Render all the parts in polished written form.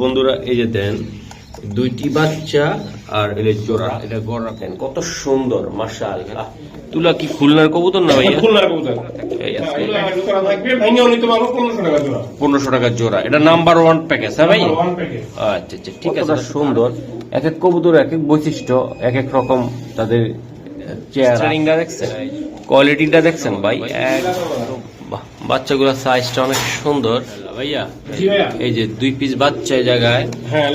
বন্ধুরা এই যে দেন দুইটি বাচ্চা আর এর জোড়া, এটা গড়া দেন কত সুন্দর মাশাআল্লাহ। তুলা কি খুলনার কবুতর না ভাইয়া? খুলনার কবুতর। এই আছে জোড়া থাকবে, ভাঙিও নিতে পারবো 1500 টাকা জোড়া। 1500 টাকা জোড়া, এটা নাম্বার 1 প্যাকেজ। হ্যাঁ ভাই, নাম্বার 1 প্যাকেজ। আচ্ছা আচ্ছা ঠিক আছে, সুন্দর। এক এক কবুতর এক এক বৈশিষ্ট্য, এক এক রকম তাদের চেহারা দেখছেন, কোয়ালিটিটা দেখছেন ভাই। একদম বাচ্চাগুলোর সাইজটা অনেক সুন্দর ভাইয়া। এই যে 2 পিস বাচ্চা এই জায়গায়, হ্যাঁ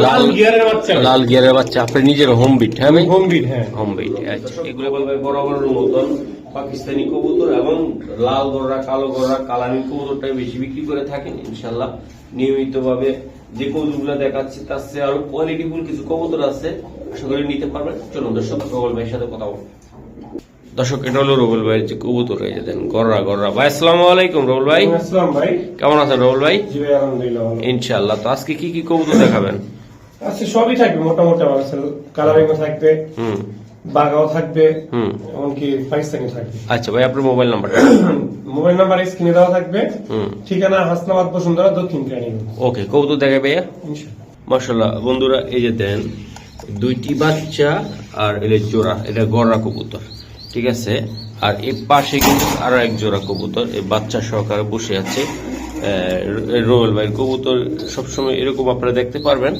লাল গিয়ারের বাচ্চা, লাল গিয়ারের বাচ্চা আপনার নিজের হোম বিট। হ্যাঁ ভাই, হোম বিট। হ্যাঁ হোম বিট। আচ্ছা, এগুলো বলবে বড় বড় মতন পাকিস্তানি কবুতর এবং লাল গররা, কালো গররা, কালানি কবুতরটাই বেশি বিক্রি করে থাকেন ইনশাআল্লাহ। নিয়মিত ভাবে যে কবুতরগুলো দেখাচ্ছি তার চেয়ে আরো কোয়ালিটিফুল কিছু কবুতর আছে, আশা করি নিতে পারবেন। চলুন দর্শক রবল ভাইয়ের সাথে কথা বলবো। দর্শক এটা হলো রবল ভাইয়ের যে কবুতর, এই যে দেন গররা গররা। ভাই আসসালামু আলাইকুম রবল ভাই। আসসালাম ভাই, কেমন আছেন রবল ভাই? জি ভাই আলহামদুলিল্লাহ ভালো। ইনশাআল্লাহ। তো আজকে কি কি কবুতর দেখাবেন? আচ্ছা সবই থাকবে মোটামুটি, আমার কাছে কালারিংও থাকবে, বাগাও থাকবে, এমনকি পাকিস্তানি থাকবে। আচ্ছা ভাই, আপনার মোবাইল নাম্বারটা? মোবাইল নাম্বার স্ক্রিনে দেওয়া থাকবে, ঠিকানা হাসনাবাদ বসুন্ধরা দক্ষিণ কেরানীগঞ্জ। ওকে, কবুতর দেখে ভাইয়া। ইনশাআল্লাহ। মাশাআল্লাহ বন্ধুরা এই যে দেন দুইটি বাচ্চা আর এর জোড়া, এটা গররা কবুতর, ঠিক আছে। আর এই পাশে কিন্তু আরো এক জোড়া কবুতর এই বাচ্চা সহকারে বসে আছে। রোয়েল ভাইয়ের কবুতর সবসময় এরকম আপনারা দেখতে পারবেন।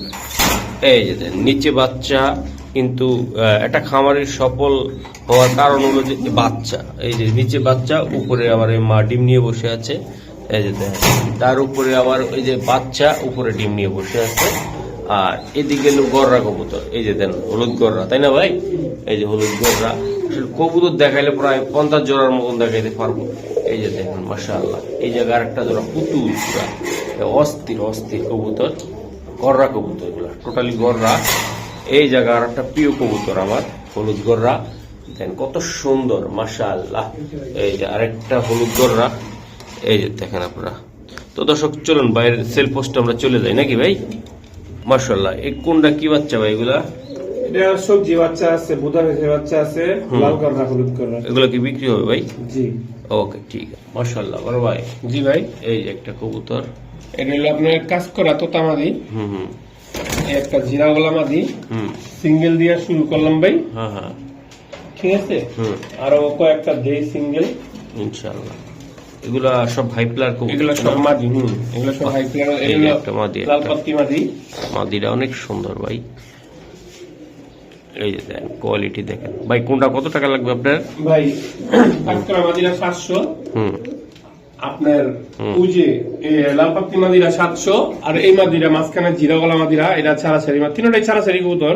এই যে দেন নিচে বাচ্চা, কিন্তু একটা খামারের সফল হওয়ার কারণ হলো যে বাচ্চা, এই যে নিচে বাচ্চা, উপরে আবার এই মা ডিম নিয়ে বসে আছে। এই যে দেন তার উপরে আবার ওই যে বাচ্চা উপরে ডিম নিয়ে বসে আছে। আর এদিকে হলো গররা কবুতর, এই যে দেন হলুদ গররা, তাই না ভাই? এই যে হলুদ গররা, কবুতর দেখাইলে প্রায় 50 জোড়ার মতন দেখাইতে পারবো। এই যে দেখেন মাশাআল্লাহ, এই জায়গায় আরেকটা জোড়া পুতুল, পুরা অস্থির অস্থির কবুতর, গররা কবুতর এগুলা টোটালি গররা। এই জায়গা আর একটা প্রিয় কবুতর আমার হলুদ গররা, দেখেন কত সুন্দর মাশাআল্লাহ। এই যে আরেকটা হলুদ গররা, এই যে দেখেন আপনারা। তো দর্শক চলুন বাইরের সেল পোস্টে আমরা চলে যাই নাকি ভাই? মাশাআল্লাহ। এই কোনটা কি বাচ্চা ভাই এগুলা? এটা সবজি বাচ্চা আছে, বুদামের বাচ্চা আছে, লাল গররা, হলুদ গররা। এগুলো কি বিক্রি হবে ভাই? জি ওকে ঠিক আছে। মাশাআল্লাহ বড় ভাই। জি ভাই, এই যে একটা কবুতর, এটা হলো আপনার কাজ করা তোতামাদি, একটা জিরা গলা মাদি, সিঙ্গেল দিয়ে শুরু করলাম ভাই। হ্যাঁ হ্যাঁ ঠিক আছে, আরো কয়েকটা দেই সিঙ্গেল ইনশাআল্লাহ। এগুলা সব হাই প্লার কবুতর, এগুলো সব মাদি। এগুলো সব হাই প্লেয়ার। এই যে একটা মাদি, লাল পাত্তি মাদি, মাদিটা অনেক সুন্দর ভাই। এই যে দেখেন কোয়ালিটি দেখেন ভাই। কোনটা কত টাকা লাগবে আপনার ভাই? কাজ করা মাদিরা 700, আপনার ওই যে লাল পাত্তি মাদিরা 700, আর এই মাদিরা মাঝখানে জিরা গলা মাদিরা, এটা ছাড়াছাড়ি, তিনটাই ছাড়াছাড়ি কবুতর।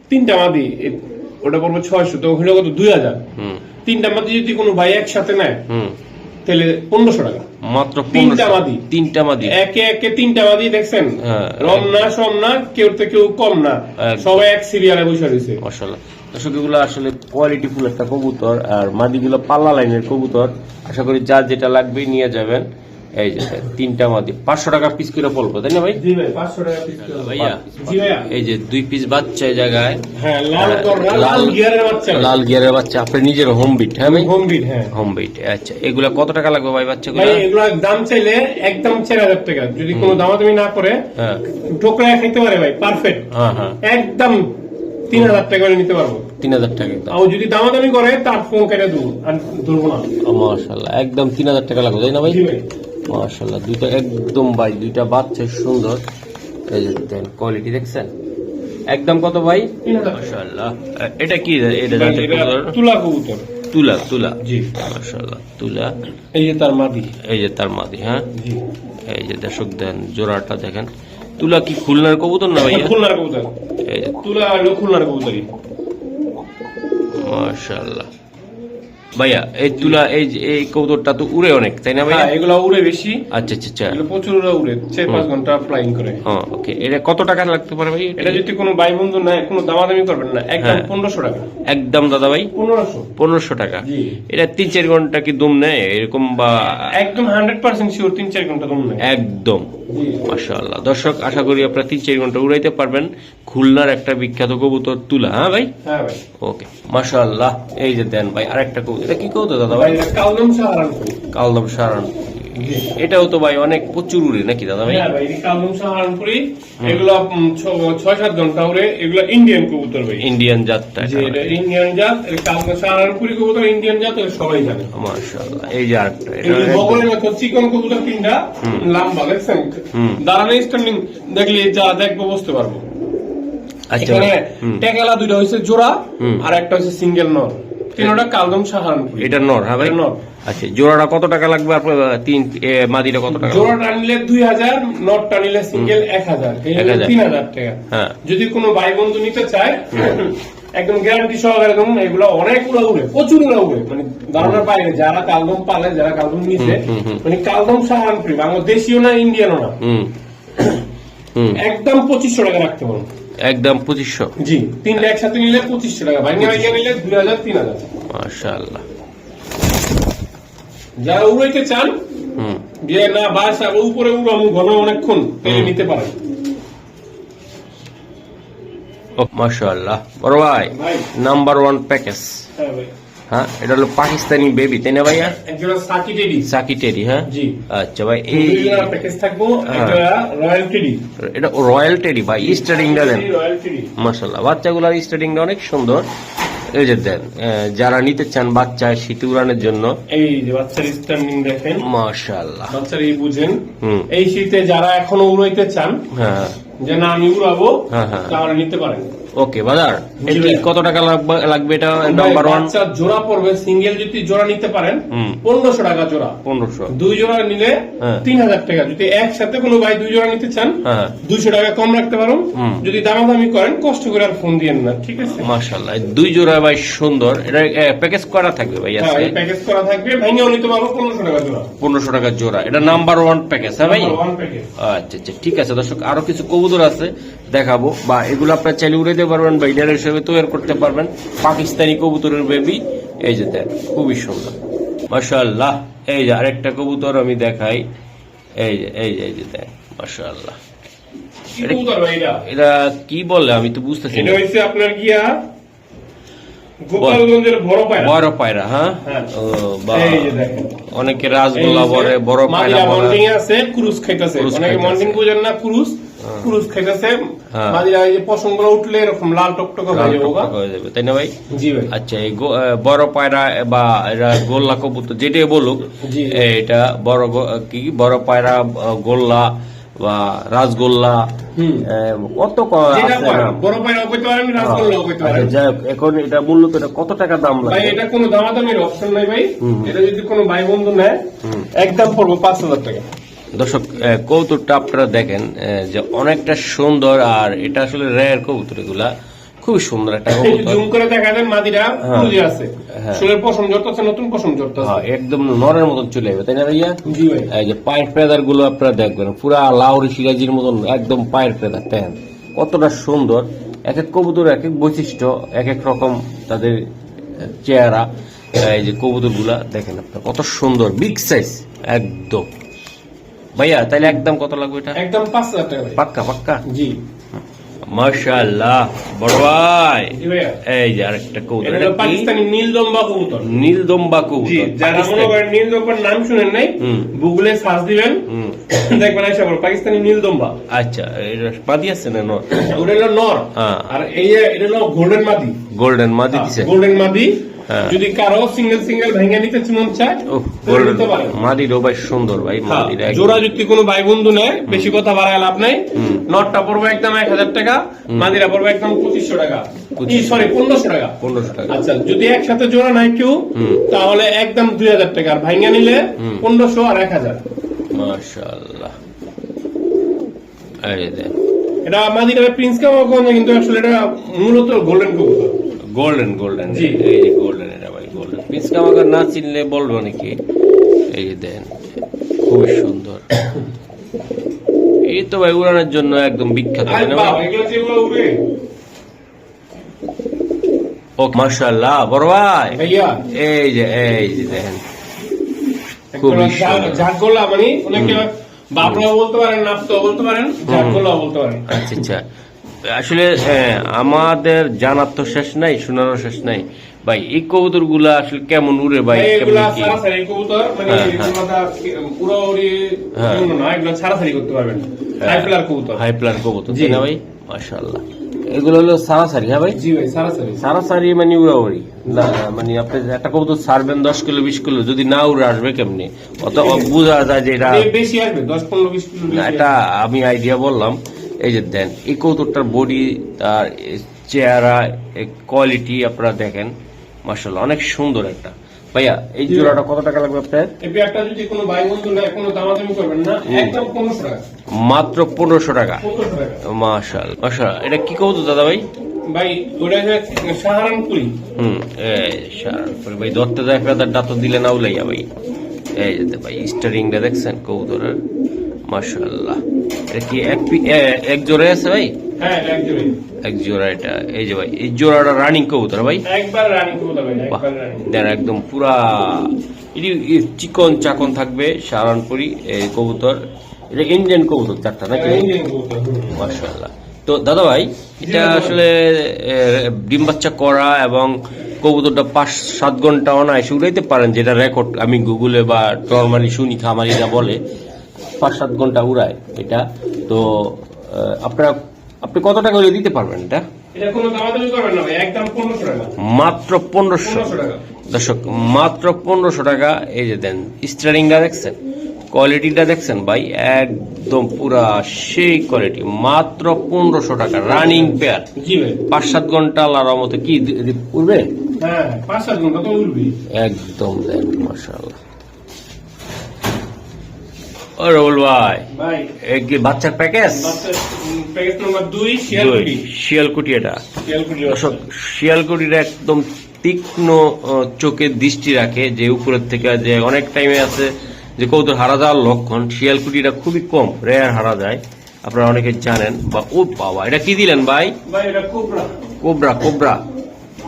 তিনটা মাদি ওটা পড়বে 600, তো ওখানে কত 2000। তিনটা মাদি যদি কোনো ভাই একসাথে নেয় তাহলে 1500 টাকা মাত্র। তিনটা মাদি, তিনটা মাদি একে একে তিনটা মাদি, দেখছেন রম না সম না, কেউ তো কেউ কম না, সবাই এক সিরিয়ালে বসে রয়েছে মাশাআল্লাহ। দর্শক এগুলো আসলে কোয়ালিটি ফুল একটা কবুতর, আর মাদিগুলো পাল্লা লাইনের কবুতর। আশা করি যা যেটা লাগবে নিয়ে যাবেন। এই যে তিনটা মাদি 500 টাকা পিস করে পড়বে, তাই না ভাই? জি ভাই 500 টাকা পিস ভাইয়া। জি ভাইয়া, এই যে 2 পিস বাচ্চা এই জায়গায়, হ্যাঁ লাল গররা, লাল গিয়ারের বাচ্চা, লাল গিয়ারের বাচ্চা আপনার নিজের হোম বিট। হ্যাঁ ভাই, হোম বিট। হ্যাঁ হোম বিট। আচ্ছা এগুলা কত টাকা লাগবে ভাই বাচ্চাগুলো? ভাই এগুলা দাম চাইলে একদম 4000 টাকা, যদি কোনো দামাদামি না করে ঠোকরা খাইতে পারে ভাই, পারফেক্ট। হ্যাঁ হ্যাঁ, একদম 3000 টাকা করে নিতে পারবো। 3000 টাকা। আর যদি দামাদামি করে তার ফোন কেটে দেবো, আর ধরবো না। মাশাআল্লাহ, একদম 3000 টাকা লাগবে, তাই না ভাই? জি ভাই মাশাআল্লাহ, দুইটা একদম ভাই, দুইটা বাচ্চা সুন্দর। এই যে দেন কোয়ালিটি দেখছেন, একদম কত ভাই? 3000। মাশাআল্লাহ। এটা কি? এটা জাতের কবুতর? তুলা কবুতর। তুলা, তুলা। জি মাশাআল্লাহ তুলা। এই যে তার মাদি, এই যে তার মাদি। হ্যাঁ জি। এই যে দর্শক দেন জোড়াটা দেখেন। তুলা কি খুলনার কবুতর না ভাইয়া? খুলনার কবুতর। এই যে তুলা হলো খুলনার কবুতরই। মাশাআল্লাহ ভাইয়া। এই তুলা এই কবুতরটা তো উড়ে অনেক, তাই না ভাইয়া? এগুলো উড়ে বেশি। আচ্ছা আচ্ছা আচ্ছা। এগুলো প্রচুর উড়ে, 4-5 ঘন্টা ফ্লাইং করে। ওকে, এটা কত টাকা লাগতে পারে ভাই? এটা যদি কোনো ভাই বন্ধু না, কোনো দামাদামি করবেন না, একদম 1500 টাকা। একদম দাদা ভাই 1500 টাকা। এটা 3-4 ঘন্টা কি দম নেয় এরকম, বা একদম 100% শিওর 3-4 ঘন্টা দম নেয় একদম? মাশাআল্লাহ। দর্শক আশা করি আপনারা 3-4 ঘন্টা উড়াইতে পারবেন। খুলনার একটা বিখ্যাত কবুতর তুলা। হ্যাঁ ভাই? হ্যাঁ ভাই। ওকে মাশাআল্লাহ। এই যে দেন ভাই আরেকটা কবুতর, এটা কি কবুতর দাদা ভাই? কালদম সাহারান। কালদম সাহারান। এটাও তো ভাই অনেক প্রচুর উড়ে নাকি দাদা ভাই? হ্যাঁ ভাই, এই কালদম সাহারানপুরি এগুলো 6-7 ঘন্টা উড়ে। এগুলো ইন্ডিয়ান কবুতর ভাই, ইন্ডিয়ান জাতটা জি এটা ইন্ডিয়ান জাত। এই কালদম সাহারানপুরি কবুতর ইন্ডিয়ান জাত, এটা সবাই জানে। মাশাআল্লাহ। এই যে আরেকটা, এটা এগুলো বগলের মতো চিকন কবুতর, তিনটা লম্বা, দেখছেন? দাঁড়ানো স্ট্যান্ডিং দেখলে যা দেখবো বুঝতে পারবো। আচ্ছা এখানে টেকেলা দুইটা হইছে জোড়া, আর একটা হইছে সিঙ্গেল নর। তিনটা কালদম সাহারানপুরি। এটা নর? হ্যাঁ ভাই, নর। আচ্ছা, জোড়াটা কত টাকা লাগবে আপনার? মাদিটা কত টাকা? জোড়াটা নিলে 2000, নটটা নিলে সিঙ্গেল 1000, 3000 টাকা। হ্যাঁ। যদি কোনো ভাই বন্ধু নিতে চায় একদম গ্যারান্টি সহকারে দেবো। এগুলো অনেক উড়া উড়ে, প্রচুর উড়া উড়ে, মানে ধারণার বাইরে। যারা কালদম পালে, যারা কালদম নিছে, মানে কালদম সাহারানপুরি, বাংলাদেশীও না ইন্ডিয়ানও না, একদম 2500 টাকা রাখতে পারবো। একদম 2500? জি, তিনটা একসাথে নিলে 2500 টাকা, ভাই নিলে 2000, 3000। মাশাআল্লাহ। যারা উড়াইতে চান, যে না বাসা উপরে উড়াবো ঘন অনেকক্ষণ, তাহলে নিতে পারেন। মাশাআল্লাহ বড় ভাই, নাম্বার 1 প্যাকেজ। হ্যাঁ ভাই, হ্যাঁ, এটা হলো পাকিস্তানি বেবি, তাই না ভাইয়া? একজোড়া সাকি টেডি। সাকি টেডি, হ্যাঁ জি। আচ্ছা ভাই, এই প্যাকেজ থাকবো। একটা রয়্যাল টেডি, এটা রয়্যাল টেডি ভাই, স্টার্টিংটা দেন। রয়্যাল টেডি মাশাআল্লাহ, বাচ্চাগুলোর স্টার্টিংটা অনেক সুন্দর। এই যে দেন, যারা নিতে চান বাচ্চা শীতে উড়ানোর জন্য, এই যে বাচ্চার স্ট্যান্ডিং দেখেন, মাশাআল্লাহ। বাচ্চার এই বুঝেন। এই শীতে যারা এখনো উড়াইতে চান, হ্যাঁ যে না আমি উড়াবো, হ্যাঁ হ্যাঁ, তাহলে নিতে পারেন। ওকে বাজার, কত টাকা লাগবে এটা? নাম্বার 1 বাচ্চা জোড়া পড়বে, সিঙ্গেল যদি জোড়া নিতে পারেন 1500 টাকা জোড়া। 1500? দুই জোড়া নিলে 3000 টাকা। যদি একসাথে কোনো ভাই দুই জোড়া নিতে চান, 200 টাকা কম রাখতে পারো। যদি দামাদামি করেন, কষ্ট করে আর ফোন দিয়েন না, ঠিক আছে? মাশাআল্লাহ, দুই জোড়া ভাই সুন্দর। এটা প্যাকেজ করা থাকবে ভাই? হ্যাঁ, এই প্যাকেজ করা থাকবে, ভাঙিয়েও নিতে পারবো 1500 টাকা জোড়া। 1500 টাকা জোড়া, এটা নাম্বার 1 প্যাকেজ। হ্যাঁ ভাই, নাম্বার 1 প্যাকেজ। আচ্ছা আচ্ছা, ঠিক আছে দর্শক, আরো কিছু কবুতর আছে দেখাবো, বা এগুলো আপনার চাইলে উড়ে দিতে পারবেন বা ইডার হিসেবে তৈরি করতে পারবেন। পাকিস্তানি কবুতরের বেবি, এই যে দেখ, খুবই সুন্দর মাশাআল্লাহ। এই যে আরেকটা কবুতর আমি দেখাই, এই যে এই যে দেখ, মাশাআল্লাহ। কি কবুতর ভাই এটা? এটা কি বলে আমি তো বুঝতেছি না। এটা হইছে আপনার গিয়া গোপালগঞ্জের বড় পায়রা। বড় পায়রা, হ্যাঁ। ও বা এই যে দেখেন, অনেকে রাজগোল্লা বলে, বড় পায়রা বলে। মন্ডিং আছে, ক্রুজ খাইতেছে। অনেকে মন্ডিং বুঝেন না, ক্রুজ খাইতেছে। মাঝিরা এই যে পশমগুলো উঠলে এরকম লাল টকটকে হয়ে যাবে, তাই না ভাই? জি ভাই। আচ্ছা, এই বড় পায়রা বা এরা গোল্লা কবুতর যেটাই বলুক, এটা বড় পায়রা, গোল্লা বা রাজগোল্লা, কত বড় পায়রা কইতে পারেন, রাজগোল্লাও কইতে পারেন। যাই হোক, এখন এটা মূল্য কত টাকা দাম লাগে ভাই? এটা কোনো দামাদামির অপশন নাই ভাই। এটা যদি কোনো ভাই বন্ধু নেয়, একদম পড়বো 5000 টাকা। দর্শক, কবুতরটা আপনারা দেখেন যে অনেকটা সুন্দর, আর এটা আসলে রেয়ার কবুতর, এগুলা খুব সুন্দর একটা কবুতর। জুম করে দেখা দেন, মাদিরা কুলজি আছে, শুলের পশম জড়তাছে, নতুন পশম জড়তাছে, একদম নরের মতন চলে যাবে, তাই না ভাইয়া? জি ভাই। এই যে পায়ের ফেদার গুলো আপনারা দেখবেন, পুরা লাউরি সিরাজির মতন একদম পায়ের ফেদার, দেখেন কতটা সুন্দর। এক এক কবুতর এক এক বৈশিষ্ট্য, এক এক রকম তাদের চেহারা। এই যে কবুতর গুলা দেখেন আপনার কত সুন্দর, বিগ সাইজ একদম। ভাইয়া তাইলে একদম কত লাগবে এটা? একদম 5000 টাকা ভাই। পাক্কা পাক্কা? জি। মাশাআল্লাহ বড় ভাই, জি ভাইয়া। এই যে আরেকটা কবুতর, এটা পাকিস্তানি নীলদম্বা কবুতর। নীলদম্বা জি, কবুতর। যারা মনে করেন নীলদম্বার নাম শুনেন নাই, গুগলে সার্চ দিবেন, দেখবেন এসে বড় পাকিস্তানি নীলদম্বা। আচ্ছা, এটা মাদি আছে না নর? ওটা হলো নর, আর এই এটা হলো গোল্ডেন মাদি। গোল্ডেন মাদি দিছে? গোল্ডেন মাদি। যদি কারো সিঙ্গেল ভেঙে নিতে মন চায়, নিতে পারেন। মাদিরও ভাই সুন্দর ভাই, মাদিরা জোড়া যদি কোনো ভাই বন্ধু নেয়, বেশি কথা বাড়ায় লাভ নাই। নটটা পড়বে একদম 1000 টাকা, মাদিরা পড়বে একদম 2500 টাকা, সরি 1500 টাকা। 1500 টাকা। আচ্ছা, যদি একসাথে জোড়া নাই কেউ, তাহলে একদম 2000 টাকা, আর ভাঙা নিলে 1500 আর 1000। মাশাআল্লাহ, এই দেখ, এটা মাদিরা প্রিন্স কামাগঞ্জ, কিন্তু আসলে এটা মূলত গোল্ডেন কবুতর। গোল্ডেন, এই যে গোল্ডেন, এটা ভাই গোল্ডেন। পিসকা মাগার না চিনলে বলবো নাকি? এই যে দেন, খুবই সুন্দর। এই তো ভাই উড়ানোর জন্য একদম বিখ্যাত। ও মাশাআল্লাহ বড় ভাই, এই যে দেখেন, খুবই ঝাঁকগোলা, মানে অনেকে বাবরাও বলতে পারেন, নাফতো বলতে পারেন, ঝাঁকগোলা বলতে পারেন। আচ্ছা আচ্ছা, আসলে আমাদের জানার তো শেষ নাই, শোনারও শেষ নাই ভাই। এই কবুতর গুলা আসলে কেমন উড়ে ভাই? এগুলা ছাড়াছাড়ি কবুতর, মানে পুরোপুরি না, এগুলো ছাড়াছাড়ি করতে পারবেন। হাই ফ্লার কবুতর, হাই ফ্লার কবুতর, তাই না ভাই? মাশাআল্লাহ। এগুলো হলো সারাসারি। হ্যাঁ ভাই, জি ভাই, ছাড়াছাড়ি। সারাসারি মানে উড়াউড়ি না, মানে আপনি একটা কবুতর ছাড়বেন 10 কিলো 20 কিলো, যদি না উড়ে আসবে কেমনি? অত বোঝা যায় যে এটা বেশি আসবে, 10-15-20 কিলো। এটা আমি আইডিয়া বললাম। এই যে দেন এই কবুতরটার বডি, তার চেহারা, কোয়ালিটি আপনারা দেখেন, মাশাআল্লাহ অনেক সুন্দর একটা। ভাইয়া এই জোড়াটা কত টাকা লাগবে আপনার? এই একটা যদি কোনো ভাই বন্ধু না কোনো দামাদামি করবেন না, একদম 1500 টাকা, মাত্র 1500 টাকা। 1500 টাকা। মাশাআল্লাহ মাশাআল্লাহ। এটা কি কবুতর দাদা ভাই? ভাই ওটা সাহারানপুরি। সাহারানপুরি ভাই। ধরতে যায় একটা দাঁত দিলে না উলাইয়া ভাই। এই যে ভাই স্টারিংটা দেখছেন কবুতরের, মাশাআল্লাহ। এটা কি এক জোড়া আছে ভাই? হ্যাঁ, এক জোড়া। এটা এই যে ভাই এই জোড়াটা রানিং কবুতর ভাই, একবার রানিং কবুতর ভাই, একবার রানিং। দেন একদম পুরা চিকন চাকন থাকবে সাহারানপুরি এই কবুতর। এটা ইন্ডিয়ান কবুতর চারটা নাকি? ইন্ডিয়ান কবুতর, মাশাআল্লাহ। তো দাদা ভাই এটা আসলে ডিম বাচ্চা করা এবং কবুতরটা 5-7 ঘন্টা অনায়াসে উড়াইতে পারেন, যেটা রেকর্ড আমি গুগলে বা নরমালি শুনি খামারিরা বলে 5-7 ঘন্টা উড়ায় এটা। তো আপনি কত টাকা হলে দিতে পারবেন এটা? এটা কোনো দামাদামি করবেন না ভাই, একদম 1500 টাকা, মাত্র 1500 টাকা। দর্শক, মাত্র 1500 টাকা। এই যে দেন স্টারিংটা দেখছেন, কোয়ালিটিটা দেখছেন ভাই, একদম পুরা সেই কোয়ালিটি। মাত্র 1500 টাকা রানিং পেয়ার। জি ভাই। 5-7 ঘন্টা আল্লাহর রহমতে কি উড়বে? হ্যাঁ, 5-7 ঘন্টা তো উড়বে একদম। দেন মাশাআল্লাহ। ও রবুল ভাই, ভাই এই কি বাচ্চার প্যাকেজ? Package number 2 শিয়ালকুটি। এটা দর্শক, শিয়ালকুটির একদম তীক্ষ্ণ চোখের দৃষ্টি রাখে, যে উপরের থেকে যে অনেক টাইমে আছে যে কবুতর হারা যাওয়ার লক্ষণ। শিয়ালকুটিটা খুবই কম, রেয়ার হারা যায়, আপনারা অনেকে জানেন। বা ও বাবা, এটা কি দিলেন ভাই? ভাই এটা কোবরা। কোবরা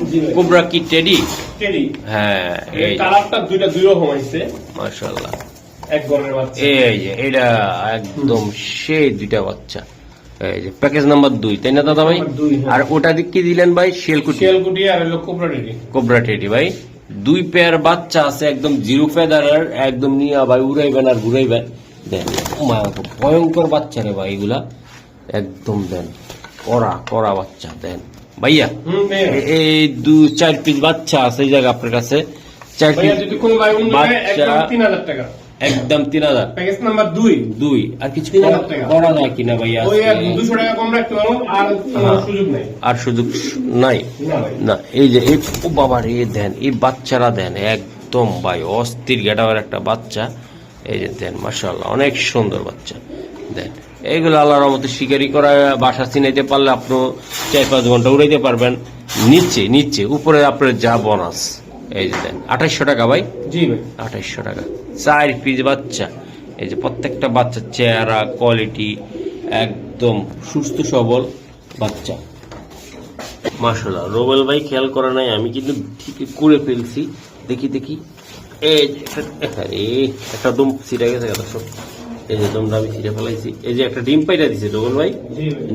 জি ভাই। কোবরা কি টেডি? টেডি। হ্যাঁ, এই কালারটা দুই রকম হইছে, মাশাআল্লাহ। এক গরের বাচ্চা। এই যে এটা একদম সেই দুইটা বাচ্চা। এই যে প্যাকেজ নাম্বার 2, তাই না দাদা ভাই? নাম্বার 2, হ্যাঁ। আর ওটা দিক কি দিলেন ভাই? শিয়ালকুটি আর হলো কোবরা টেডি। কোবরা টেডি ভাই। 2 পেয়ার বাচ্চা আছে, একদম জিরো ফেদারের, একদম নিয়ে ভাই উড়াইবেন আর ঘুরাইবেন। দেন ভয়ঙ্কর বাচ্চা রে ভাই এগুলা, একদম দেন করা বাচ্চা। দেন ভাইয়া এই 2-4 পিস বাচ্চা আছে এই জায়গা আপনার কাছে। 4 পিস যদি কোনো ভাই বন্ধু নেয়, একদম 3000 টাকা, একদম 3000। Package number 2। আর কিছু করা যায় কিনা ভাইয়া? ওই 200 টাকা কম রাখতে পারবো, আর সুযোগ নাই। আর সুযোগ নাই না। এই যে ও বাবা রে, দেন এই বাচ্চারা দেন, একদম ভাই অস্থির গেটাওয়ার একটা বাচ্চা। এই যে দেন মাশাআল্লাহ, অনেক সুন্দর বাচ্চা। দেন এইগুলো আল্লাহর রহমতে শিকারি করা, বাসা চিনাইতে পারলে আপনি 4-5 ঘন্টা উড়াইতে পারবেন। নিচে উপরে আপনার যা বোনাস। এই যে দেন 2800 টাকা ভাই। জি ভাই, 2800 টাকা। 4 পিস বাচ্চা। এই যে প্রত্যেকটা বাচ্চার চেহারা, কোয়ালিটি একদম সুস্থ সবল বাচ্চা, মাশাআল্লাহ। রোবেল ভাই খেয়াল করা নাই, আমি কিন্তু ঠিক করে ফেলছি। দেখি এই একটা দম ছিঁড়ে গেছে দর্শক। এই যে দমটা আমি ছিঁড়ে ফেলাইছি। এই যে একটা ডিম পাইটা দিছে রোবেল ভাই,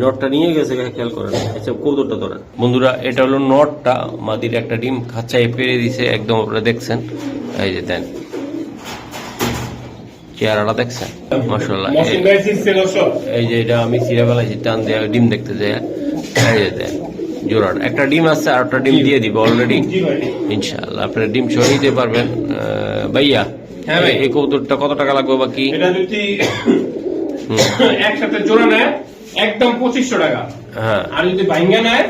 নটটা নিয়ে গেছে, খেয়াল করেন। আচ্ছা কৌতরটা ধরেন বন্ধুরা, এটা হলো নটটা, মাদির একটা ডিম খাঁচায় পেরে দিছে একদম, আপনারা দেখছেন। এই যে দেন চেহারাটা দেখছেন, মাশাআল্লাহ। এই যে এটা আমি ছিঁড়ে ফেলাইছি, টান দিয়ে ডিম দেখতে যায়। এই যে দেন জোড়ার একটা ডিম আছে, আর একটা ডিম দিয়ে দিব অলরেডি ইনশাআল্লাহ। আপনারা ডিম সরিয়ে দিতে পারবেন। ভাইয়া হ্যাঁ ভাই, এই কবুতরটা কত টাকা লাগবে বাকি? এটা যদি একসাথে জোড়া নেয় একদম 2500 টাকা। হ্যাঁ, আর যদি ভাঙ্গা নেয়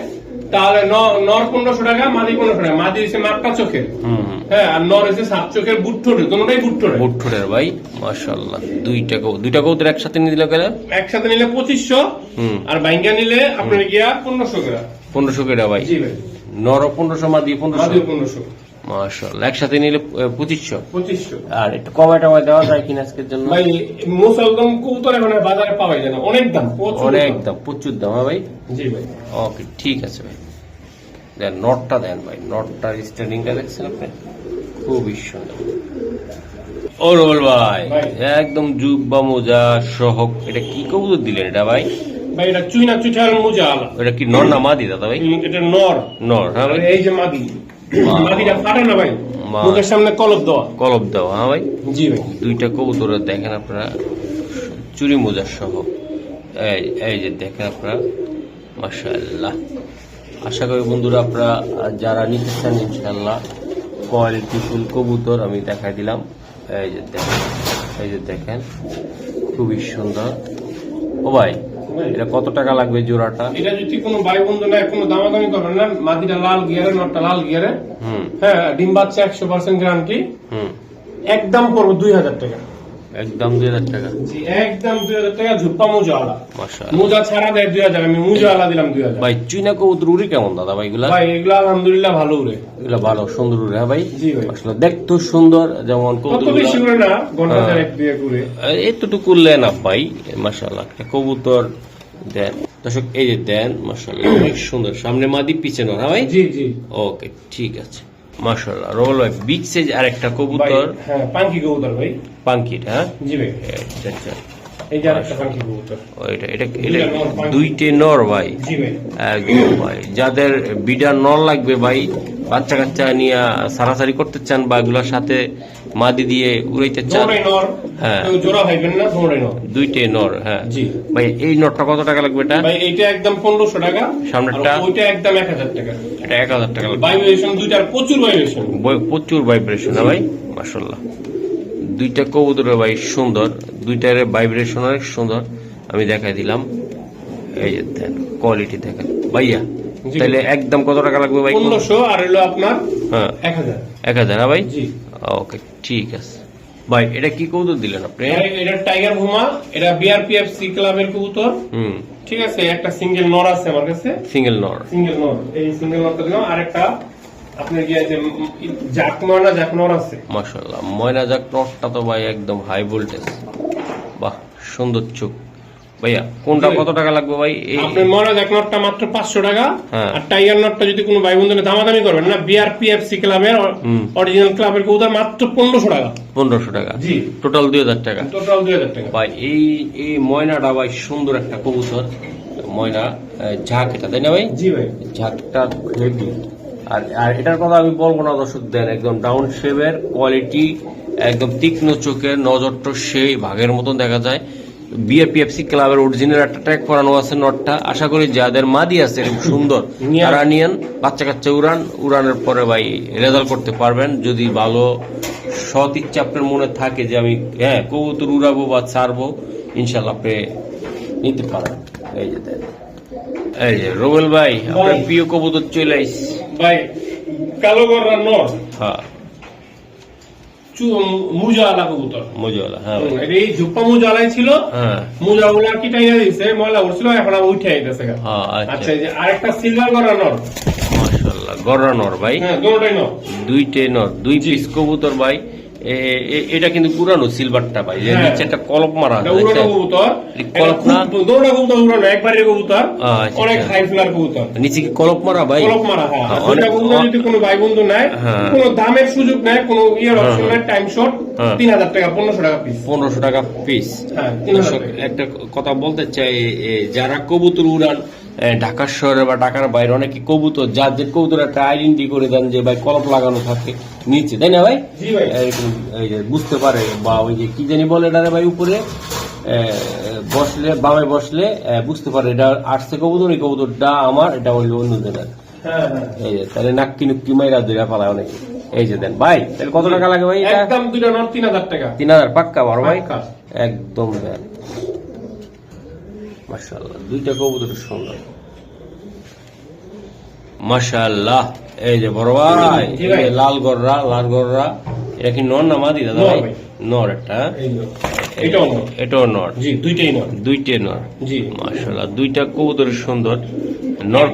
তাহলে নর 1500 টাকা, মাদি 1500 টাকা। মাদি হচ্ছে মাপটা চোখের, হ্যাঁ, আর নর হচ্ছে 7 চোখের বুটঠোরে, দুটোটাই বুটঠোরে ভাই। মাশাআল্লাহ, দুইটা কবুতর একসাথে নিয়ে দিলে গেলে, একসাথে নিলে 2500, আর ভাঙ্গা নিলে আপনার গিয়া 1500 টাকা। 1500 টাকা ভাই। জি ভাই, নর 1500, মাদি 1500। মাশাআল্লাহ, একসাথে নিলে 2500। 2500। আর একটু কমায় দেওয়া যায় কিনা আজকের জন্য? ভাই মুসলদম কবুতর এখন বাজারে পাওয়া যায় না, অনেক দাম, প্রচুর দাম। হ্যাঁ ভাই। জি ভাই, ওকে, ঠিক আছে ভাই। দেন নটটা দেন ভাই, নটটার স্ট্যান্ডিংটা দেখছেন আপনি, খুবই সুন্দর। ও রোল ভাই, একদম জুব্বা মোজা সহ এটা কি কবুতর দিলেন এটা ভাই? ভাই এটা চুইনা চুইঠাল মুজা আলা। এটা কি নর না মাদি দাদা ভাই? এটা নর। নর, হ্যাঁ ভাই। এই যে মাদি, মাদিটা ফাটে না ভাই, মুখের সামনে কলপ দেওয়া। কলপ দেওয়া, হ্যাঁ ভাই। জি ভাই। দুইটা কবুতর দেখেন আপনারা, চুরি মোজার সহ। এই যে দেখেন আপনারা, মাশাআল্লাহ। আশা করি বন্ধুরা আপনারা যারা নিতে চান ইনশাআল্লাহ কোয়ালিটি ফুল কবুতর আমি দেখাই দিলাম। এই যে দেখেন, এই যে দেখেন, খুবই সুন্দর। ও ভাই, এটা কত টাকা লাগবে জোড়াটা? এটা যদি কোনো ভাই বন্ধু নেয়, কোনো দামাদামি করবেন না। মাদিটা লাল গিয়ারে, নটটা লাল গিয়ারে। হ্যাঁ, ডিম বাচ্চা 100% গ্যারান্টি। একদম পড়বে 2000 টাকা। একদম 2000 টাকা? জি, একদম 2000 টাকা। ঝুপ্পা মোজা আলা। মাশাআল্লাহ। মোজা ছাড়া দেয় 2000, আমি মোজা আলা দিলাম 2000। ভাই চীনা কবুতর উড়ে কেমন দাদা ভাই এগুলা? ভাই এগুলা আলহামদুলিল্লাহ ভালো উড়ে। এগুলা ভালো সুন্দর উড়ে, হ্যাঁ ভাই। জি ভাই। আসলে দেখতে সুন্দর, যেমন কত বেশি উড়ে না, ঘন্টা দেড়েক দিয়ে উড়ে। এতটুকু উড়লে না ভাই, মাশাআল্লাহ। কবুতর দেন দর্শক, এই যে দেন, মাশাআল্লাহ অনেক সুন্দর। সামনে মাদি, পিছে নর, হ্যাঁ ভাই। জি জি। ওকে, ঠিক আছে, মাশাআল্লাহ। রোল ভাই, বিগ সাইজ আরেকটা কবুতর। হ্যাঁ, পাঙ্কি কবুতর ভাই। পাঙ্কিট, হ্যাঁ জি ভাই। আচ্ছা আচ্ছা। এই যে আরেকটা পাঙ্কি কবুতর। এটা এটা এটা দুইটে নর ভাই। জি ভাই। একদম ভাই, যাদের বিডার নর লাগবে ভাই, বাচ্চা কাচ্চা নিয়ে সারাসারি করতে চান বা এগুলোর সাথে মাদি দিয়ে উড়াইতে চান, দৌড়াই নর। হ্যাঁ, কেউ জোড়া ভাইবেন না, দৌড়াই নর। দুইটে নর, হ্যাঁ জি ভাই। এই নরটা কত টাকা লাগবে? এটা ভাই এইটা একদম 1500 টাকা। সামনেরটা? আর ওইটা একদম 1000 টাকা। এটা 1000 টাকা লাগবে। ভাইব্রেশন দুইটার প্রচুর ভাইব্রেশন। প্রচুর ভাইব্রেশন, না ভাই? মাশাআল্লাহ। দুইটা কবুতর ভাই সুন্দর, দুইটার ভাইব্রেশন অনেক সুন্দর। আমি দেখাই দিলাম। এই যে দেন, কোয়ালিটি দেখেন ভাইয়া। তাহলে একদম কত টাকা লাগবে ভাই? 1500। আর হলো আপনার হ্যাঁ 1000। 1000, হ্যাঁ ভাই। জি। ওকে, ঠিক আছে ভাই। এটা কি কবুতর দিলেন আপনি? এটা টাইগার হুমা, এটা বিআরপিএফসি ক্লাবের কবুতর। ঠিক আছে, একটা সিঙ্গেল নর আছে আমার কাছে। সিঙ্গেল নর? সিঙ্গেল নর, এই সিঙ্গেল নরটা দিলাম। আর একটা আপনার কি আছে, জাক ময়না জাক নর আছে। মাশাআল্লাহ, ময়না জাক নরটা তো ভাই একদম হাই ভোল্টেজ। বাহ, সুন্দর চোখ। ভাইয়া কোনটা কত টাকা লাগবে ভাই? আপনার ময়না জাক নরটা মাত্র 500 টাকা। হ্যাঁ। আর টাইগার নরটা যদি কোনো ভাই বন্ধু দামাদামি করবেন না, বিআরপিএফসি ক্লাবের অরিজিনাল ক্লাবের কবুতর, মাত্র 1500 টাকা। 1500 টাকা? জি। টোটাল 2000 টাকা? টোটাল 2000 টাকা ভাই। এই ময়নাটা ভাই সুন্দর একটা কবুতর, ময়না ঝাঁক, এটা তাই না ভাই? জি ভাই। ঝাঁকটা হেভি। আর আর এটার কথা আমি বলবো না দর্শক, দেন একদম ডাউন শেপের কোয়ালিটি, একদম তীক্ষ্ণ চোখের, নজরটা সেই ভাগের মতন দেখা যায়। বিআরপিএফসি ক্লাবের অরিজিনাল একটা ট্যাগ করানো আছে নটটা। আশা করি যাদের মাদি আছে এরকম সুন্দর, তারা নিয়েন, বাচ্চা কাচ্চা উড়ানোর পরে ভাই রেজাল্ট করতে পারবেন। যদি ভালো সৎ ইচ্ছা আপনার মনে থাকে যে আমি হ্যাঁ কবুতর উড়াবো বা ছাড়বো, ইনশাল্লাহ আপনি নিতে পারেন। এই যে দেন, এই যে রোবেল ভাই, আপনার প্রিয় কবুতর চলে আইস ভাই। কালো গররা নর, হ্যাঁ, মুজা আলা কবুতর। মজাওয়ালা, হ্যাঁ ভাই। এই ঝুপ্পা মুজা আলাই ছিল। হ্যাঁ, মুজা গুলা কি টাইনা দিছে, ময়লা উঠছিল, এখন উঠে আইতেছে। হ্যাঁ, আচ্ছা, এই যে আরেকটা সিলভার গররা নর। মাশাআল্লাহ, গররা নর ভাই। হ্যাঁ, দুটোই নর। দুইটে নর, দুই পিস কবুতর ভাই। এটা কিন্তু পুরানো সিলভারটা ভাই, যে নিচে একটা কলপ মারা আছে। উড়ানো কবুতর, কলপ না? দৌড়া কবুতর উড়ানো, একবারের কবুতর, আচ্ছা, অনেক হাই ফ্লার কবুতর। নিচে কি কলপ মারা ভাই? কলপ মারা, হ্যাঁ। দুইটা কবুতর যদি কোনো ভাই বন্ধু নেয়, কোনো দামের সুযোগ নেয়, কোনো ইয়ের অপশন নেয়, টাইম শর্ট, 3000 টাকা, 1500 টাকা পিস। 1500 টাকা পিস। হ্যাঁ, 3000 টাকা। একটা কথা বলতে চাই, যারা কবুতর উড়ান ঢাকা শহরে বা ঢাকার বাইরে, অনেকে কবুতর, যাদের কবুতর একটা আইডেন্টি করে দেন যে ভাই কলপ লাগানো থাকে নিচে, তাই না ভাই? জি ভাই। এই যে বুঝতে পারে, বা ওই যে কি জানি বলে এটা ভাই, উপরে বসলে, বামে বসলে বুঝতে পারে এটা আসছে কবুতর, এই কবুতরটা আমার, এটা হইলো অন্য জনের। হ্যাঁ, হ্যাঁ। এই যে তাহলে নাক্কি নুক্কি মাইরা ধরে ফেলায় অনেকে। এই যে দেন ভাই, তাহলে কত টাকা লাগে ভাই? একদম দুইটা নর 3000 টাকা। 3000 পাক্কা বড় ভাই? পাক্কা। একদম দেন। মাশাআল্লাহ, দুইটা কবুতর সুন্দর, মাশাআল্লাহ। এই যে বড় ভাই, এই যে লাল গররা, এটা কি নর না মাদি দাদা ভাই? নর একটা। এটাও নর। এটাও নর? জি, দুইটাই নর। দুইটে নর? জি। মাশাআল্লাহ, দুইটা কবুতর সুন্দর। নর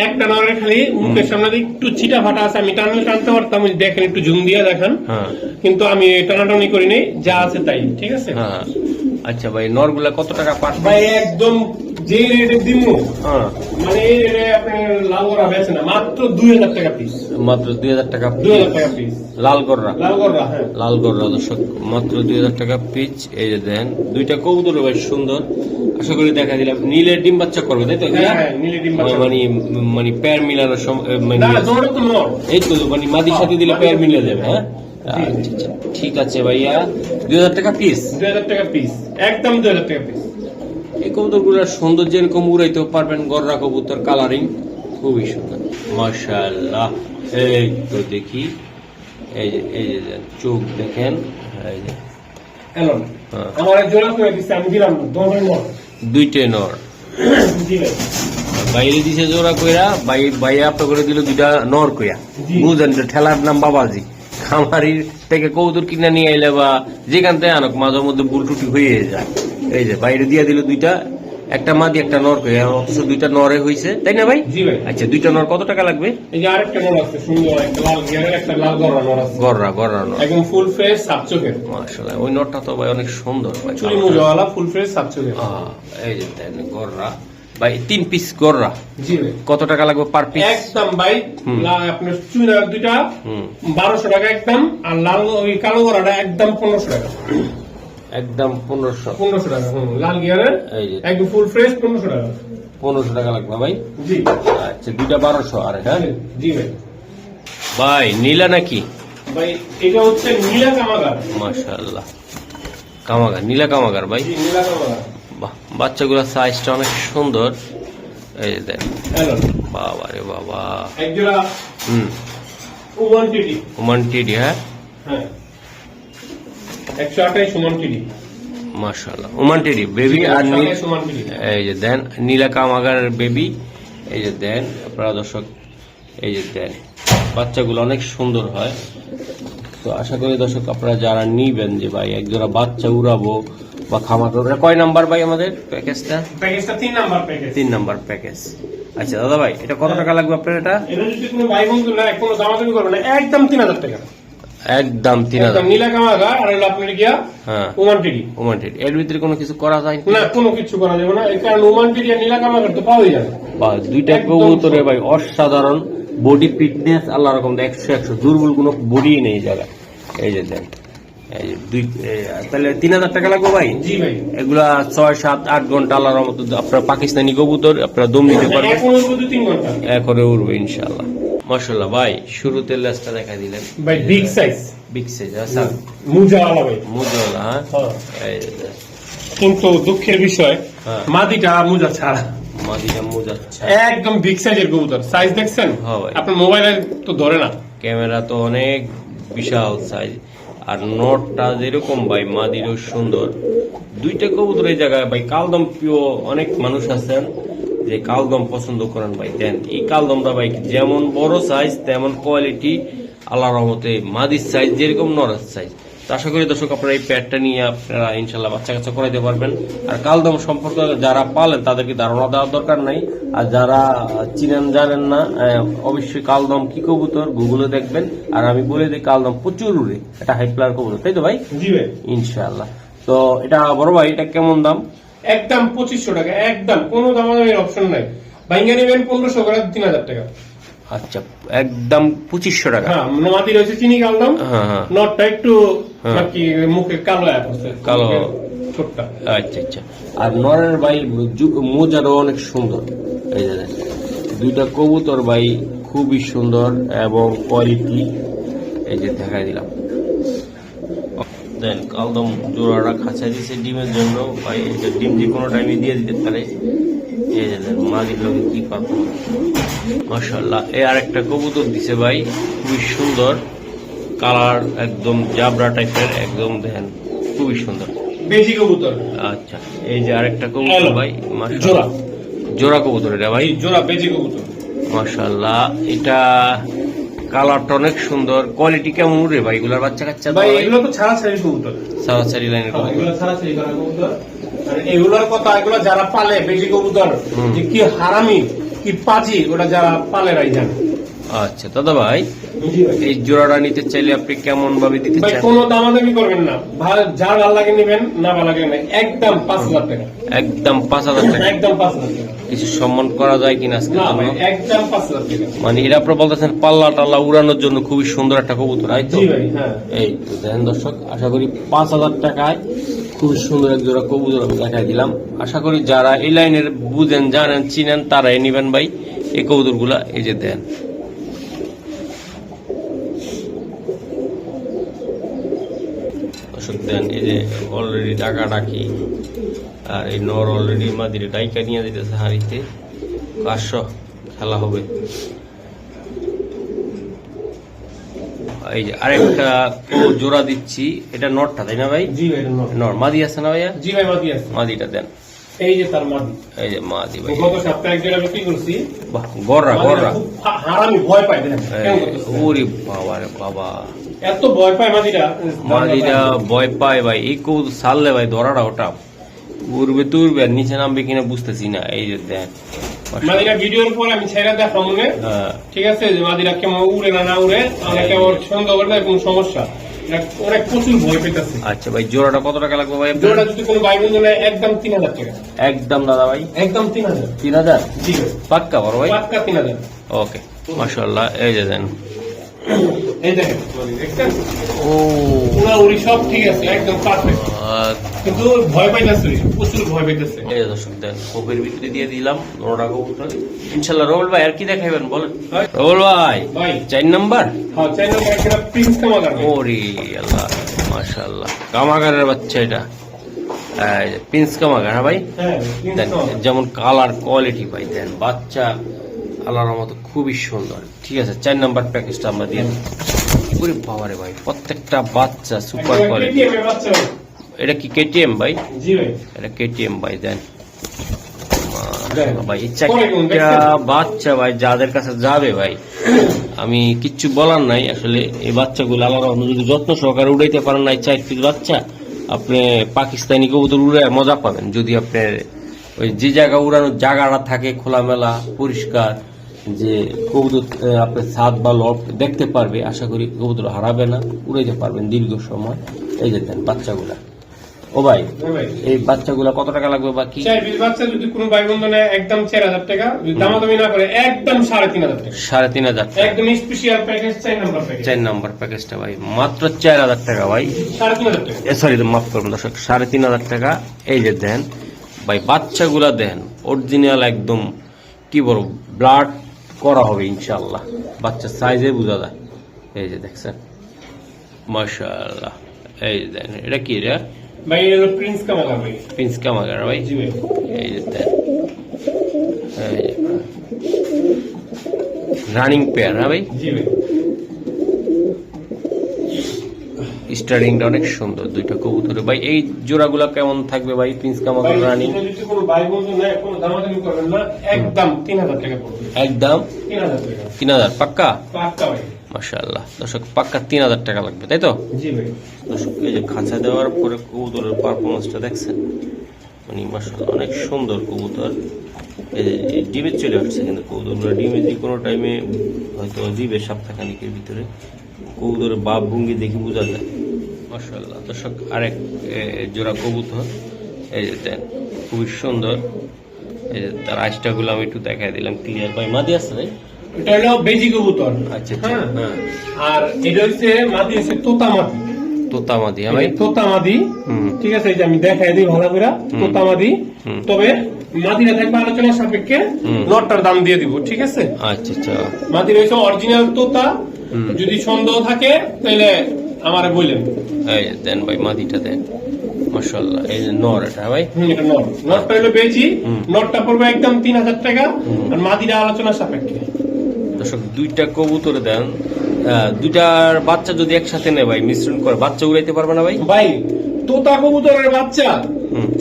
একটা নরের খালি মুখের সামনে একটু ছিটা ফাটা আছে, আমি টানতে পারতাম, দেখেন একটু জুম দিয়ে দেখান। হ্যাঁ, কিন্তু আমি টানাটানি করিনি, যা আছে তাই। ঠিক আছে। হ্যাঁ। আচ্ছা ভাই, নরগুলা কত টাকা পার? ভাই একদম যে রেটে দিমু হ্যাঁ মানে এই রেটে আপনার লাল গড়া বেছে না মাত্র 2000 টাকা পিস, মাত্র 2000 টাকা 2000 টাকা পিস লাল গররা, লাল গড়া। হ্যাঁ লাল গররা দর্শক মাত্র 2000 টাকা পিচ। এই যে দেন দুইটা কবুতর বেশ সুন্দর, আশা করি দেখা দিলাম। নীলের ডিম বাচ্চা করবে তাই তো? হ্যাঁ নীলে ডিম বাচ্চা। মানে মানে পেয়ার মিলানোর মানে না জোড়া তো নর। এই তো মানে মাদির সাথে দিলে পেয়ার মিলে যাবে। হ্যাঁ আচ্ছা আচ্ছা ঠিক আছে ভাইয়া, 2000 টাকা পিস। 2000 টাকা পিস, একদম 2000 টাকা পিস। এই কবুতরগুলোর সৌন্দর্য এরকম উড়াইতেও পারবেন। গররা কবুতর কালারিং খুবই সুন্দর মাশাআল্লাহ। এই তো দেখি, এই যে চোখ দেখেন, এই যে এলন হ্যাঁ। আমার এক জোড়া করে দিচ্ছে, আমি দিলাম না, দোনো নর। দুইটাই নর। জি ভাই। বাইরে দিছে জোড়া কইরা, বাইরে আপনার করে দিল দুইটা নর কইরা। জি। বুঝেন তো, ঠেলার নাম বাবাজি। খামারির থেকে কবুতর কিনা নিয়ে আইলে বা যেখান থেকে আনক মাঝে মধ্যে ভুল টুটি হয়ে যায়। এই যে বাইরে দিয়ে দিল দুইটা, একটা মাদি একটা নর কইরা, অথচ দুইটা নরে হইছে তাই না ভাই? জি ভাই। আচ্ছা দুইটা নর কত টাকা লাগবে? এই যে আরেকটা নর আছে সুন্দর, একটা লাল গিয়ারের একটা লাল গড়া নর আছে, গররা নর একদম ফুল ফ্রেশ সাত চোখের, মাশাআল্লাহ। ওই নরটা তো ভাই অনেক সুন্দর ভাই, চুরি মুজওয়ালা ফুল ফ্রেশ সাত চোখের। এই যে দেন গররা ভাই, 3 পিস গররা জি ভাই। কত টাকা লাগবে পার পিস? একদম ভাই আপনার চুইনা দুইটা হুম 1200 টাকা একদম, আর লাল ওই কালো গড়াটা একদম 1500 টাকা। একদম 1500 টাকা। লাল গিয়ারের এই যে একদম ফুল ফ্রেশ 1500 টাকা। 1500 টাকা লাগবে ভাই। জি আচ্ছা দুইটা 1200 আর হ্যাঁ জি ভাই। ভাই নীলা নাকি ভাই এটা হচ্ছে নীলা কামাগার। মাশাআল্লাহ, কামাগার, নীলা কামাগার ভাই। জি নীলা কামাগার। বাহ, বাচ্চাগুলোর সাইজটা অনেক সুন্দর। এই যে দেন, এলন বাবা রে বাবা। এক জোড়া হুম ওমান টিডি। ওমান টিডি, হ্যাঁ হ্যাঁ 128 ওমান টিডি। মাশাআল্লাহ, ওমান টিডি বেবি। আর 128 ওমান টিডি। এই যে দেন নীলা কামাগারের বেবি। এই যে দেন আপনারা দর্শক, এই যে দেন বাচ্চাগুলো অনেক সুন্দর হয়। তো আশা করি দর্শক আপনারা যারা নিবেন যে ভাই একজোড়া বাচ্চা উড়াবো বা খামার করবো, এটা কয় নাম্বার ভাই আমাদের প্যাকেজটা? প্যাকেজটা 3 নাম্বার প্যাকেজ। 3 number package. আচ্ছা দাদা ভাই এটা কত টাকা লাগবে আপনার? এটা এটা যদি কোনো ভাই বন্ধু না কোনো দামাদামি করবে না, একদম 3000 টাকা। একদম 3000। একদম নীলা কামাগার আর হলো আপনার গিয়া হ্যাঁ ওমান টিডি। ওমান টিডি এর ভিতরে কোনো কিছু করা যায় না কোনো কিছু করা যাবে না, এই কারণ ওমান টিডি আর নীলা কামাগার তো পাওয়াই যাবে। বা দুইটা কবুতরে ভাই অসাধারণ বডি ফিটনেস, আল্লাহ রকম 100 দুর্বল কোনো বডি নেই জায়গা। এই যে দেন, এই যে তাহলে 3000 টাকা লাগবে ভাই। জি ভাই। এগুলা 6, 7, 8 ঘন্টা আল্লাহর মতো আপনার পাকিস্তানি কবুতর আপনারা দম দিতে পারবেন। এখন উঠবো 2-3 ঘন্টা। এখনো উড়বে ইনশাআল্লাহ। মাশাআল্লাহ ভাই, শুরুতে লেজটা দেখা দিলেন ভাই বিগ সাইজ, বিগ সাইজ। আচ্ছা মুজাওয়ালা ভাই। মুজওয়ালা, হ্যাঁ হ্যাঁ। এই যে দেন। কিন্তু দুঃখের বিষয় হ্যাঁ। মাদিটা মুজা ছাড়া, মাদিটা মুজা একদম বিগ সাইজের কবুতর। সাইজ দেখছেন? হ্যাঁ ভাই। আপনার মোবাইলে তো ধরে না, ক্যামেরা তো অনেক বিশাল সাইজ। আর নটটা যেরকম ভাই মাদিরও সুন্দর। দুইটা কবুতর এই জায়গায় ভাই কালদম প্রিয় অনেক মানুষ আছেন যে কালদম পছন্দ করেন ভাই। দেন এই কালদমটা ভাই যেমন বড় সাইজ তেমন কোয়ালিটি, আল্লাহর রহমতে মাদির সাইজ যেরকম নরের সাইজ। তো আশা করি দর্শক আপনারা এই প্যাডটা নিয়ে আপনারা ইনশাল্লাহ বাচ্চা কাচ্চা করাইতে পারবেন। আর কালদম সম্পর্কে যারা পালেন তাদেরকে ধারণা দেওয়ার দরকার নাই, আর যারা চিনেন জানেন না অবশ্যই কালদম কি কবুতর গুগলে দেখবেন। আর আমি বলে দিই কালদম প্রচুর উড়ে, এটা হাই প্লার কবুতর তাই তো ভাই? জি ভাই ইনশাআল্লাহ। তো এটা বড় ভাই এটা কেমন দাম? একদম 2500 টাকা, একদম কোনো দামাদামির অপশন নাই। ভাইঙ্গা নেবেন 1500 করে 3000 টাকা। আচ্ছা একদম 2500 টাকা। হ্যাঁ মাদি রয়েছে চিনি কালদম। হ্যাঁ হ্যাঁ নটটা একটু হ্যাঁ। বাকি মুখে কালো আছে, কালো। ছোটটা। আচ্ছা আচ্ছা। আর নরের ভাই মোজারও অনেক সুন্দর। এই যে দেখেন, দুইটা কবুতর ভাই খুবই সুন্দর এবং কোয়ালিটি। এই যে দেখাই দিলাম। দেন কালদম জোড়াটা খাঁচা দিয়েছে ডিমের জন্য ভাই, এটা ডিম যে কোনো টাইমে দিয়ে দিতে পারে। এই যে দেন মাদির লোকে কি পাবো মাশাআল্লাহ। এই আরেকটা কবুতর দিছে ভাই খুবই সুন্দর কালার, একদম জাবরা টাইপের, একদম দেখেন খুবই সুন্দর বেজি কবুতর। আচ্ছা এই যে আরেকটা কবুতর ভাই মাশাআল্লাহ, জোড়া জোড়া কবুতর এটা ভাই। এই জোড়া বেজি কবুতর মাশাআল্লাহ। এটা কালারটা অনেক সুন্দর। কোয়ালিটি কেমন উড়ে ভাই এগুলার বাচ্চা কাচ্চা? ভাই এগুলো তো ছাড়াছাড়ি কবুতর, সারাসারি লাইনের কবুতর। এগুলো ছাড়াছাড়ি করা কবুতর। আর এগুলোর কথা, এগুলো যারা পালে বেজি কবুতর যে কি হারামি কি পাজি, ওটা যারা পালে রাই জানে। আচ্ছা দাদা ভাই, জি ভাই। এই জোড়াটা নিতে চাইলে আপনি কেমন ভাবে দিতে ভাই চান? কোনো দামাদামি করবেন না, যার ভালো লাগে নেবেন, না ভালো লাগে না, একদম 5,000 টাকা। একদম 5,000 টাকা। একদম 5,000 টাকা। কিছু সম্মান করা যায় কিনা আজকে? না ভাই, একদম 5,000 টাকা। মানে এটা আপনারা বলতেছেন পাল্লা টাল্লা উড়ানোর জন্য খুবই সুন্দর একটা কবুতর, তাই তো? জি ভাই, হ্যাঁ। এই তো দেখেন দর্শক, আশা করি 5,000 টাকায় খুবই সুন্দর এক জোড়া কবুতর আমি দেখাই দিলাম। আশা করি যারা এই লাইনের বুঝেন, জানেন, চিনেন তারাই নিবেন ভাই এই কবুতর গুলা। এই যে দেন, দর্শক দেন, এই যে অলরেডি ডাকা ডাকি, আর এই নর অলরেডি মাদিরে ডাইকা নিয়ে দিতেছে হাড়িতে। আসো, খেলা হবে। এই যে আরেকটা জোড়া দিচ্ছি, এটা নরটা তাই না ভাই? জি ভাই, এটা নর মাদি আছে না ভাইয়া? জি ভাই, মাদি আছে। মাদিটা দেন। এই যে তার মাদি। এই যে মাদি ভাই, গত সপ্তাহে এক জায়গায় বিক্রি করছি। বাহ, গররা গররা। খুব হারামি, ভয় পায় দেখেন কেমন করতেছে। ওরে বাবা রে বাবা, এত ভয় পায় মাদিটা। মাদিটা ভয় পায় ভাই। এই কবুতর ছাড়লে ভাই ধরাটা ওটা উড়বে তো উড়বে, আর নিচে নামবে কিনা বুঝতেছি না। এই যে দেন মাদিরা ভিডিওর পর আমি ছেড়ে দেখা মনে, ঠিক আছে, যে মাদিরা কেমন উড়ে না না উড়ে, আমরা কেমন সন্দেহ করে না, কোন সমস্যা, ওরা প্রচুর ভয় পেতেছে। আচ্ছা ভাই, জোড়াটা কত টাকা লাগবে ভাই? জোড়াটা যদি কোনো ভাই বন্ধু নেয়, একদম 3,000 টাকা। একদম দাদা ভাই, একদম 3,000। 3,000 জি ভাই, পাক্কা বড় ভাই? পাক্কা 3,000। ওকে, মাশাআল্লাহ। এই যে দেন, এই দেখেন, দেখছেন, ও পুরা উড়ি সব ঠিক আছে, একদম পারফেক্ট, কিন্তু ভয় পাইতেছে, প্রচুর ভয় পাইতেছে। এই যে দর্শক দেন, কোপের ভিতরে দিয়ে দিলাম নটা কবুতর ইনশাল্লাহ। রবুল ভাই আর কি দেখাইবেন বলেন? রবুল ভাই, ভাই 4 নাম্বার। হ্যাঁ, চাই না একটা প্রিন্স কামাগার। ওরে আল্লাহ, মাশাআল্লাহ, কামাগারের বাচ্চা এটা। এই যে প্রিন্স কামাগার, হ্যাঁ ভাই? হ্যাঁ, প্রিন্স দেন, কামাগার। যেমন কালার কোয়ালিটি ভাই, দেন বাচ্চা আল্লাহর মতো খুবই সুন্দর। ঠিক আছে, 4 নাম্বার প্যাকেজটা আমরা দিয়ে দিই। ওরে বাবা রে ভাই, প্রত্যেকটা বাচ্চা সুপার একটা কোয়ালিটি। KTM এর বাচ্চা ভাই। এটা কি কেটিএম ভাই? জি ভাই। এটা কেটিএম ভাই, দেন দেন। ভাই। ইচ্ছা বাচ্চা ভাই যাদের কাছে যাবে ভাই, আমি কিচ্ছু বলার নাই আসলে। এই বাচ্চাগুলো আলাদা যদি যত্ন সহকারে উড়াইতে পারেন না, 4 পিস বাচ্চা, আপনি পাকিস্তানি কবুতর উড়ে মজা পাবেন। যদি আপনার ওই যে জায়গা উড়ানোর জায়গাটা থাকে খোলামেলা পরিষ্কার, যে কবুতর আপনার ছাদ বা লফট দেখতে পারবে, আশা করি কবুতর হারাবে না, উড়াইতে পারবেন দীর্ঘ সময়। এই যে দেন বাচ্চাগুলা। ও ভাই, হ্যাঁ ভাই। এই বাচ্চাগুলা কত টাকা লাগবে বাকি? 4 পিস বাচ্চা যদি কোনো ভাই বন্ধু নেয়, একদম 4,000 টাকা। যদি দামাদামি না করে, একদম 3,500 টাকা। 3,500 টাকা। একদম special package, 4 number package. 4 number প্যাকেজটা ভাই মাত্র 4,000 টাকা ভাই। 3,500 টাকা। সরি, মাফ করুন দর্শক, 3,500 টাকা। এই যে দেন ভাই, বাচ্চাগুলা দেন অরিজিনাল, একদম কি বলবো, ব্লাড করা হবে ইনশাআল্লাহ, বাচ্চার সাইজে বোঝা যায়। এই যে দেখছেন, মাশাআল্লাহ। এই যে দেন, এটা কি রে? ভাই এটা হলো প্রিন্স কামাগার ভাই। প্রিন্স কামাগার ভাই। জি ভাই। এই যে দেন, এই যে রানিং পেয়ার, হ্যাঁ ভাই? জি ভাই। স্টারিংটা অনেক সুন্দর, দুইটা কবুতরে ভাই। এই জোড়াগুলা কেমন থাকবে ভাই? প্রিন্স ভাই কামাগার রানিং। যদি কোনো ভাই বন্ধু নেয়, কোনো দামাদামি করবেন না, একদম 3,000 টাকা পড়বে। একদম 3,000 টাকা। 3,000 পাক্কা? পাক্কা ভাই। মাশাআল্লাহ দর্শক, পাক্কা 3,000 টাকা লাগবে, তাই তো? জি ভাই। দর্শক, এই যে খাঁচা দেওয়ার পরে কবুতরের পারফরমেন্সটা দেখছেন, মানে মাশাআল্লাহ অনেক সুন্দর কবুতর। এই যে ডিমে চলে আসছে, কিন্তু কবুতরগুলো ডিমে যে কোনো টাইমে হয়তো দিবে সপ্তাহখানিকের ভিতরে। কবুতরের বাপ ভঙ্গি দেখে বোঝা যায়। মাশাআল্লাহ দর্শক, আরেক জোড়া কবুতর। এই যে দেন, খুবই সুন্দর। এই যে তার আইসটাগুলো আমি একটু দেখাই দিলাম ক্লিয়ার। ভাই মাদি আছে ভাই? এটা হলো বেজি কবুতর। আচ্ছা হ্যাঁ। হ্যাঁ, আর এটা হচ্ছে মাদি, হচ্ছে তোতা মাদি। তোতা মাদি, হ্যাঁ ভাই? তোতা মাদি। হুম। ঠিক আছে, এই যে আমি দেখাই দিই ভালো করে, তোতা মাদি। হুম। তবে মাদিরা থাকবে আলোচনা সাপেক্ষে, নটটার দাম দিয়ে দিব, ঠিক আছে? আচ্ছা আচ্ছা। মাদির হচ্ছে অরিজিনাল তোতা। যদি সন্দেহ থাকে তাহলে আমারে বললেন। এই যে দেন ভাই, মাদিটা দেন, মাশাআল্লাহ। এই যে নর, এটা ভাই? এটা নট। নটটা হলো বেজি। নটটা পড়বে একদম 3,000 টাকা, আর মাদিরা আলোচনা সাপেক্ষে। দর্শক, দুইটা কবুতরে দেন, দুইটার বাচ্চা যদি একসাথে নেয় ভাই, মিশ্রণ করে, বাচ্চা উড়াইতে পারবে না ভাই? ভাই তোতা কবুতরের বাচ্চা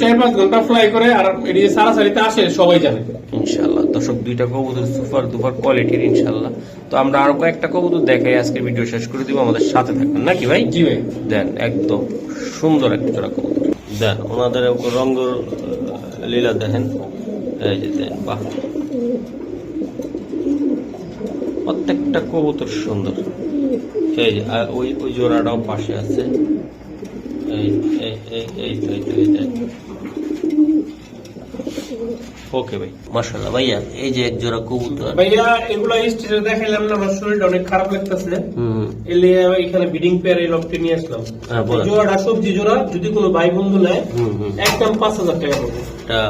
4-5 ঘন্টা ফ্লাই করে, আর এটি যে সারাসারিতে আসে সবাই জানে ইনশাআল্লাহ। দর্শক, দুইটা কবুতর সুপার দুপার কোয়ালিটির ইনশাআল্লাহ। তো আমরা আরো কয়েকটা কবুতর দেখাই, আজকে ভিডিও শেষ করে দিব, আমাদের সাথে থাকবেন নাকি ভাই? জি ভাই। দেন, একদম সুন্দর একটা জোড়া কবুতর দেন, ওনাদের রঙ লীলা দেখেন। এই যে দেন, বাহ, প্রত্যেকটা প্রত্যেকটা কবুতর সুন্দর। এই যে, আর ওই জোড়াটাও পাশে আছে। এই এই এই এই তো, এই তো, এই যে। ওকে ভাই, মাশাআল্লাহ ভাইয়া, এই যে এক জোড়া কবুতর। ভাইয়া এগুলা স্টেজে দেখাইলাম না, আমার শরীরটা অনেক খারাপ লাগতেছে, এলে এখানে বিডিং পেয়ার এই লকটি নিয়ে আসলাম। জোড়াটা সবজি জোড়া, যদি কোনো ভাই বন্ধু নেয় একদম 5,000 টাকা পড়বে। এটা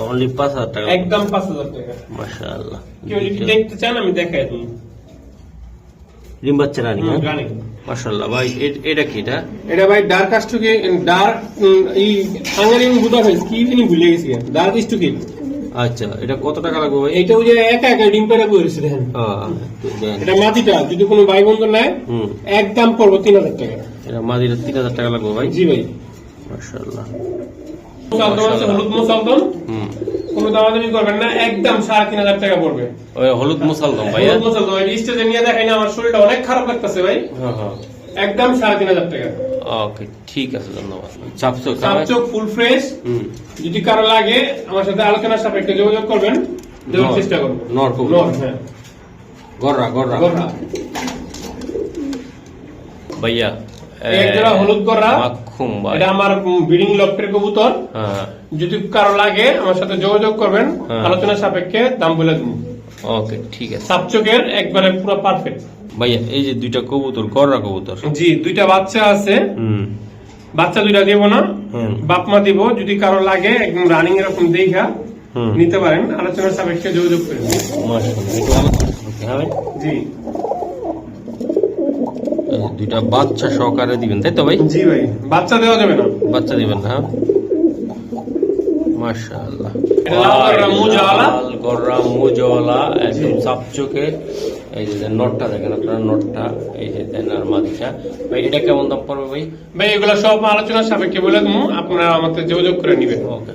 অনলি 5,000 টাকা, একদম 5,000 টাকা। মাশাআল্লাহ। কেউ যদি দেখতে চান আমি দেখাই দিই। ডিম বাচ্চা রানী, রানী। মাশাআল্লাহ ভাই। এটা কি? এটা ভাই ডার্ক কাস্টকে, ডার্ক এই হাঙ্গারিয়ান বুদাপেস্ট কি জানি ভুলে গেছি, ডার্ক স্টুকি। আচ্ছা, এটা কত টাকা লাগবে ভাই? এটা ওই যে একা একা ডিম পেড়ে বইছে দেখেন। এটা মাটিটা যদি কোনো ভাই বন্ধু নেয় একদম পড়বো 3,000 টাকা। এটা মাদিরা 3,000 টাকা লাগবে ভাই? জি ভাই, মাশাআল্লাহ। মুসালদম আছে, হলুদ মুসালদম, কোনো দামাদামি করবেন না, একদম 3,500 টাকা পড়বে। ওই হলুদ মুসালদম ভাই, হলুদ মুসালদম এই স্টেজে নিয়ে দেখাই না, আমার শরীরটা অনেক খারাপ লাগতেছে ভাই। হ্যাঁ, একদম 3,500 টাকা। ওকে, ঠিক আছে, ধন্যবাদ। চাপচক ফুল ফ্রেশ, যদি কারো লাগে আমার সাথে আলোচনার সাপেক্ষে যোগাযোগ করবেন, দেওয়ার চেষ্টা করবো। নর, হ্যাঁ, গররা গররা গররা ভাইয়া। এক জোড়া হলুদ গররা, মাখুম ভাই, এটা আমার ব্রিডিং লফটের কবুতর। হ্যাঁ, যদি কারো লাগে আমার সাথে যোগাযোগ করবেন, আলোচনার সাপেক্ষে দাম বলে দেবো। ওকে, ঠিক আছে। চাপচকের একবারে পুরো পারফেক্ট ভাইয়া। এই যে দুইটা কবুতর, গররা কবুতর। জি, দুইটা বাচ্চা আছে। বাচ্চা দুইটা দিব না, বাপ মা দিব। যদি কারো লাগে একদম রানিং এরকম দেখা নিতে পারেন, আলোচনার সাপেক্ষে যোগাযোগ করেন। জি, দুইটা বাচ্চা সহকারে দিবেন, তাই তো ভাই? জি ভাই, বাচ্চা দেওয়া যাবে না, বাচ্চা দিবেন না। মাশাআল্লাহ। এটা লাল গররা মুজাওয়ালা, গররা মুজাওয়ালা, একদম চাপচকে। এই যে নটটা দেখেন আপনারা, নটটা এই যে দেন, আর মাদিটা ভাই। এটা কেমন দাম পড়বে ভাই? ভাই এগুলো সব আলোচনার সাপেক্ষে বলে দেবো, আপনারা আমাদের যোগাযোগ করে নিবেন। ওকে।